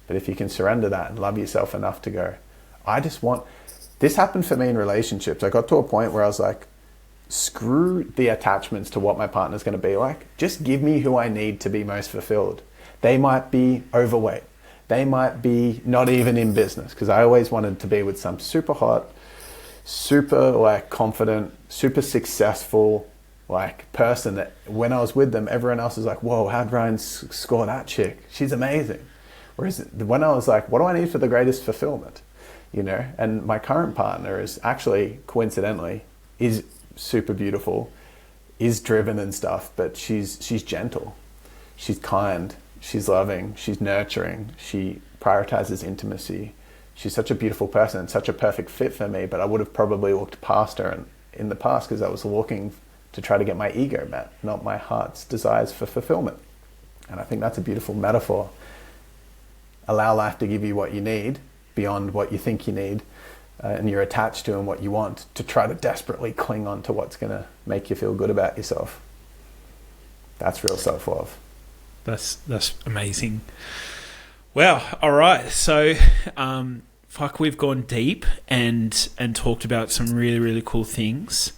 But if you can surrender that and love yourself enough to go, this happened for me in relationships. I got to a point where I was like, screw the attachments to what my partner's going to be like. Just give me who I need to be most fulfilled. They might be overweight. They might be not even in business, because I always wanted to be with some super hot, super like confident, super successful like person that when I was with them, everyone else was like, whoa, how'd Ryan score that chick? She's amazing. Whereas when I was like, what do I need for the greatest fulfillment? You know, and my current partner is actually, coincidentally, is super beautiful, is driven and stuff, but she's gentle, she's kind, she's loving, she's nurturing, she prioritizes intimacy. She's such a beautiful person and such a perfect fit for me, but I would have probably looked past her in the past because I was looking to try to get my ego met, not my heart's desires for fulfillment. And I think that's a beautiful metaphor. Allow life to give you what you need beyond what you think you need, and you're attached to and what you want, to try to desperately cling on to what's going to make you feel good about yourself. That's real self-love. That's amazing. Wow. All right. So, we've gone deep and talked about some really, really cool things.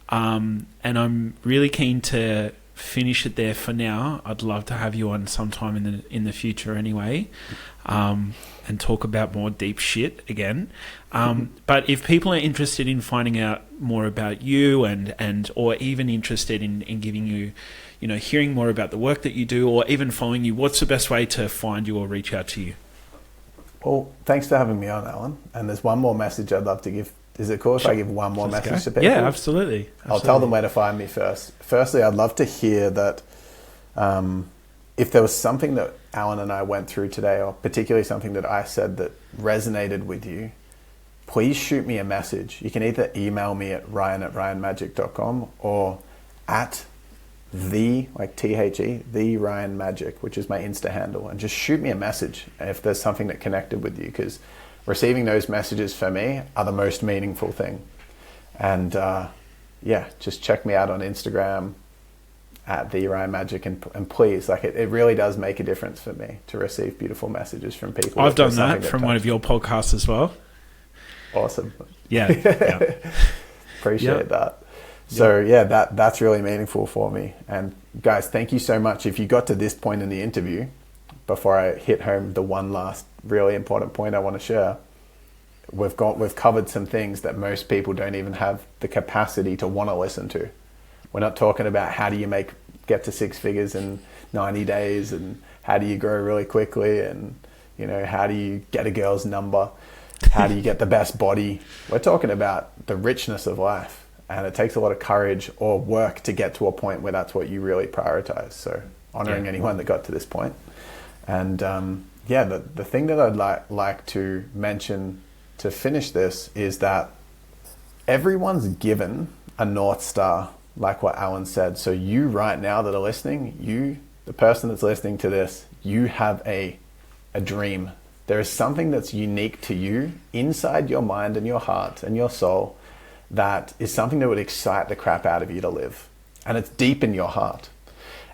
And I'm really keen to finish it there for now. I'd love to have you on sometime in the future anyway, and talk about more deep shit again. But if people are interested in finding out more about you and or even interested in giving you, hearing more about the work that you do, or even following you, what's the best way to find you or reach out to you? Well, thanks for having me on, Alan. And there's one more message I'd love to give. Is it cool if I give one more message to people? Yeah, absolutely. I'll tell them where to find me first. Firstly, I'd love to hear that if there was something that Alan and I went through today, or particularly something that I said that resonated with you, please shoot me a message. You can either email me at ryan@ryanmagic.com or at the Ryan Magic, which is my Insta handle, and just shoot me a message if there's something that connected with you, because receiving those messages for me are the most meaningful thing. And just check me out on Instagram at the Ryan Magic, and please, it really does make a difference for me to receive beautiful messages from people. I've done that from one of your podcasts as well. Awesome. Yeah. Appreciate that. So that's really meaningful for me. And guys, thank you so much. If you got to this point in the interview, before I hit home the one last really important point I want to share, we've covered some things that most people don't even have the capacity to want to listen to. We're not talking about how do you get to six figures in 90 days and how do you grow really quickly and how do you get a girl's number, how do you get the best body. We're talking about the richness of life, and it takes a lot of courage or work to get to a point where that's what you really prioritize. So honoring anyone that got to this point. And the thing that I'd like to mention to finish this is that everyone's given a North Star, like what Alan said. So you right now that are listening, the person that's listening to this, you have a dream. There is something that's unique to you inside your mind and your heart and your soul that is something that would excite the crap out of you to live. And it's deep in your heart.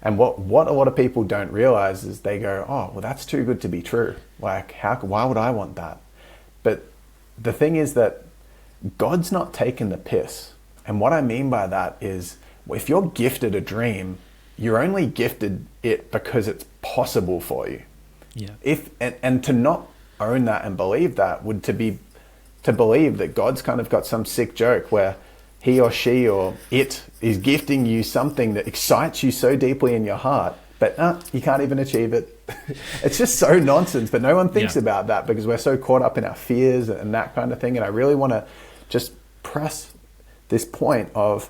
And what a lot of people don't realize is they go, oh, well, that's too good to be true. Why would I want that? But the thing is that God's not taking the piss. And what I mean by that is, if you're gifted a dream, you're only gifted it because it's possible for you. Yeah. And to not own that and believe that would to believe that God's kind of got some sick joke where he or she or it is gifting you something that excites you so deeply in your heart but you can't even achieve it. It's just so nonsense, but no one thinks about that because we're so caught up in our fears and that kind of thing. And I really want to just press this point of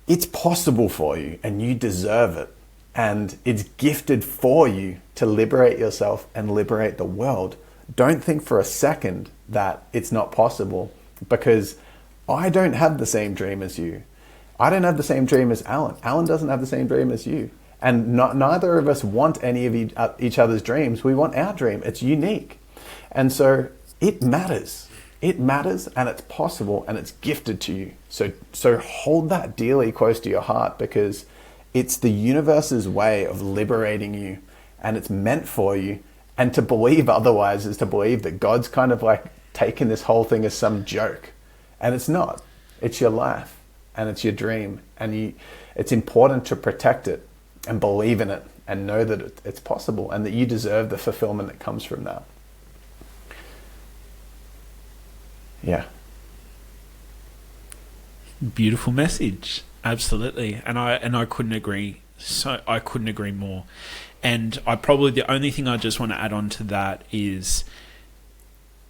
it's possible for you and you deserve it. And it's gifted for you to liberate yourself and liberate the world. Don't think for a second that it's not possible, because I don't have the same dream as you. I don't have the same dream as Alan. Alan doesn't have the same dream as you. And neither of us want any of each other's dreams. We want our dream. It's unique. And so it matters. It matters, and it's possible, and it's gifted to you. So hold that dearly close to your heart, because it's the universe's way of liberating you, and it's meant for you. And to believe otherwise is to believe that God's kind of like taken this whole thing as some joke. And it's not. It's your life, and it's your dream. And it's important to protect it and believe in it and know that it's possible and that you deserve the fulfillment that comes from that. Yeah. Beautiful message. Absolutely. And I couldn't agree. I couldn't agree more. And the only thing I just want to add on to that is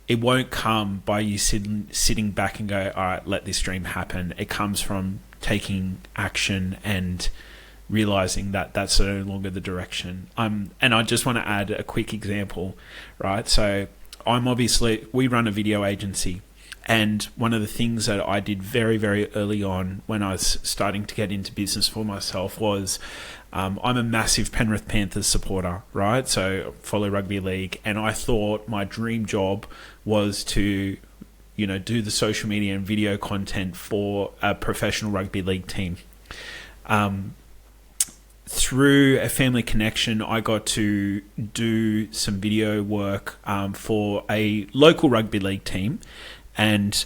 it won't come by you sitting back and go, all right, let this dream happen. It comes from taking action and realizing that that's no longer the direction. And I just want to add a quick example, right? So we run a video agency. And one of the things that I did very, very early on when I was starting to get into business for myself was I'm a massive Penrith Panthers supporter, right? So follow rugby league. And I thought my dream job was to, do the social media and video content for a professional rugby league team. Through a family connection, I got to do some video work for a local rugby league team. And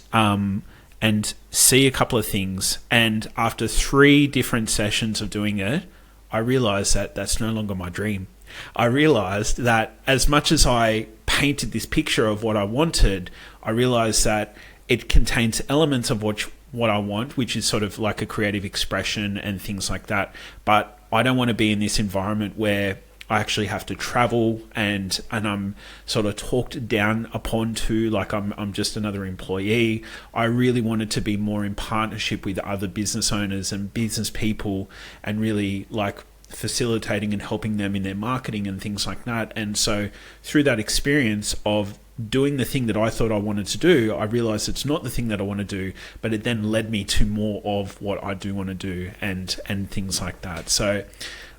see a couple of things. And after 3 different sessions of doing it, I realized that that's no longer my dream. I realized that as much as I painted this picture of what I wanted, I realized that it contains elements of what I want, which is sort of like a creative expression and things like that. But I don't want to be in this environment where I actually have to travel and I'm sort of talked down upon to, like I'm just another employee. I really wanted to be more in partnership with other business owners and business people and really like facilitating and helping them in their marketing and things like that. And so through that experience of doing the thing that I thought I wanted to do, I realized it's not the thing that I want to do, but it then led me to more of what I do want to do and things like that. So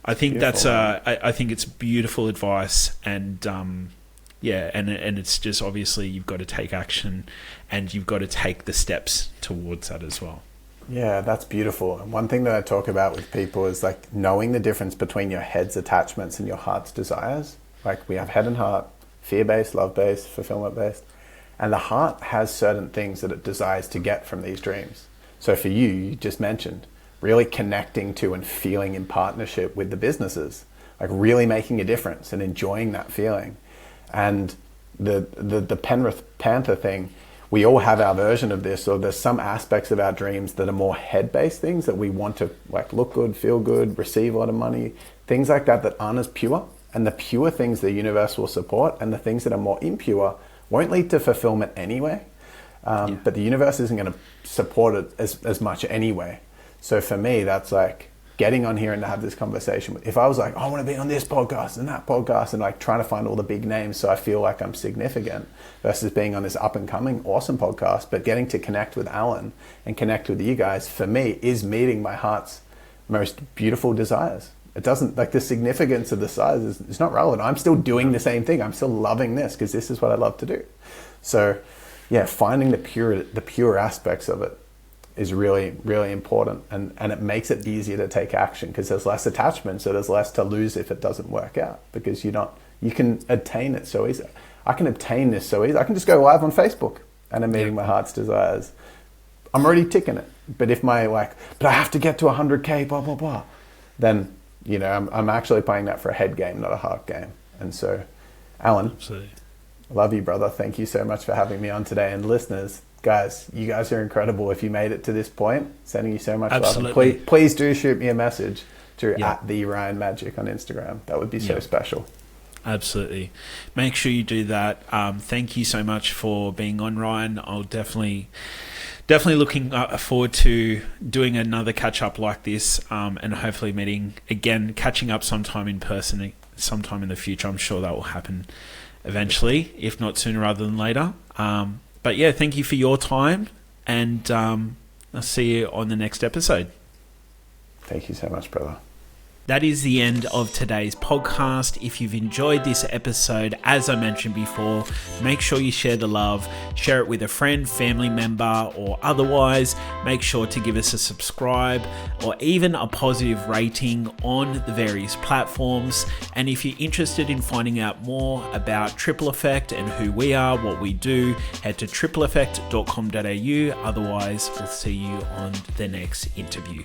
I think beautiful. I think it's beautiful advice, and and it's just obviously you've got to take action and you've got to take the steps towards that as well. Yeah, that's beautiful. And one thing that I talk about with people is like knowing the difference between your head's attachments and your heart's desires. Like we have head and heart, fear-based, love-based, fulfillment-based, and the heart has certain things that it desires to get from these dreams. So for you just mentioned really connecting to and feeling in partnership with the businesses, like really making a difference and enjoying that feeling. And the Penrith Panther thing, we all have our version of this, or there's some aspects of our dreams that are more head-based things that we want to like look good, feel good, receive a lot of money, things like that aren't as pure. And the pure things the universe will support, and the things that are more impure won't lead to fulfillment anyway. But the universe isn't going to support it as much anyway. So for me, that's like getting on here and to have this conversation. If I was like, I want to be on this podcast and that podcast and like trying to find all the big names so I feel like I'm significant, versus being on this up and coming awesome podcast, but getting to connect with Alan and connect with you guys, for me, is meeting my heart's most beautiful desires. It doesn't, like the significance of the size is not relevant. I'm still doing the same thing. I'm still loving this because this is what I love to do. So yeah, finding the pure aspects of it is really, really important. And it makes it easier to take action because there's less attachment. So there's less to lose if it doesn't work out, because you can attain it so easy. I can obtain this so easy. I can just go live on Facebook and I'm meeting my heart's desires. I'm already ticking it. But if but I have to get to 100K, blah, blah, blah, then, I'm actually playing that for a head game, not a heart game. And so, Alan, absolutely. I love you, brother. Thank you so much for having me on today. And listeners, guys, you guys are incredible. If you made it to this point, sending you so much love. Please do shoot me a message. to at the Ryan Magic on Instagram. That would be so special. Absolutely. Make sure you do that. Thank you so much for being on, Ryan. I'll definitely looking forward to doing another catch up like this, and hopefully catching up sometime in person, sometime in the future. I'm sure that will happen eventually, if not sooner rather than later. But yeah, thank you for your time, and I'll see you on the next episode. Thank you so much, brother. That is the end of today's podcast. If you've enjoyed this episode, as I mentioned before, make sure you share the love, share it with a friend, family member, or otherwise. Make sure to give us a subscribe or even a positive rating on the various platforms. And if you're interested in finding out more about Triple Effect and who we are, what we do, head to tripleeffect.com.au. Otherwise, we'll see you on the next interview.